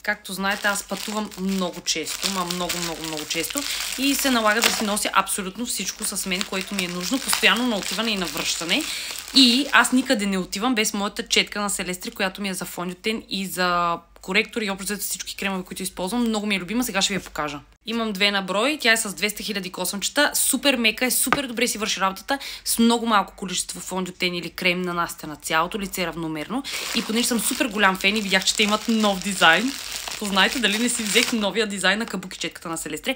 Както знаете, аз пътувам много често, много често и се налага да си нося абсолютно всичко с мен, което ми е нужно, постоянно на отиване и на връщане. И аз никъде не отивам без моята четка на Селестри, която ми е за фондютен и за коректор и общо всички кремове, които използвам. Много ми е любима, сега ще ви я покажа. Имам 2 на брой, тя е с 200 000 косъмчета, супер мека е, супер добре си върши работата, с много малко количество фондютен или крем нанасяте на цялото лице равномерно. И понеже съм супер голям фен и видях, че те имат нов дизайн, познайте дали не си взех новия дизайн на кабуки четката на Селестри.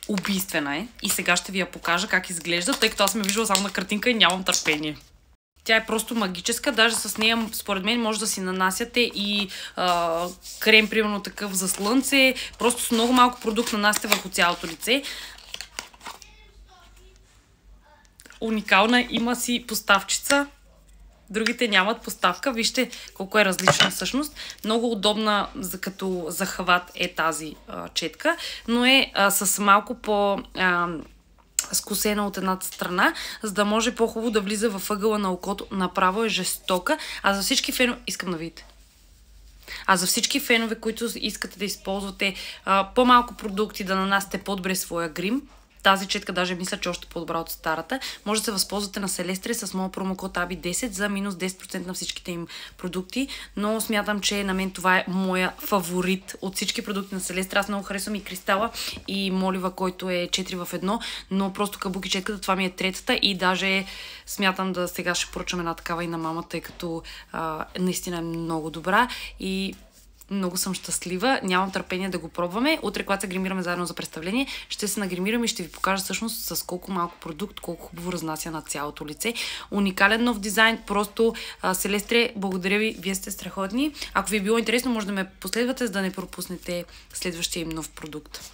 Убийствена е и сега ще ви я покажа как изглежда, тъй като аз ме виждала само на картинка и нямам търпение. Тя е просто магическа, даже с нея, според мен, може да си нанасяте и крем, примерно такъв за слънце. Просто с много малко продукт нанасяте върху цялото лице. Уникална, има си поставчица. Другите нямат поставка. Вижте колко е различна всъщност. Много удобна като захват е тази четка, но е с малко по... скосена от едната страна, за да може по-хубаво да влиза във ъгъла на окото. Направо е жестока. А за всички фенове... Искам да видите. А за всички фенове, които искате да използвате по-малко продукти, да нанасяте по-добре своя грим, тази четка даже мисля, че още по-добра от старата, може да се възползвате на Селестри с моят промокод ABI10 за минус 10% на всичките им продукти, но смятам, че на мен това е моя фаворит от всички продукти на Селестри. Аз много харесвам и кристала и молива, който е 4 в 1, но просто кабуки четката, това ми е третата и даже смятам да сега ще поръчам една такава и на мама, тъй като наистина е много добра и много съм щастлива. Нямам търпение да го пробваме. Утре, когато се гримираме заедно за представление, ще се нагримирам и ще ви покажа всъщност с колко малко продукт, колко хубаво разнася на цялото лице. Уникален нов дизайн. Просто Селестри, благодаря ви. Вие сте страхотни. Ако ви е било интересно, може да ме последвате, за да не пропуснете следващия им нов продукт.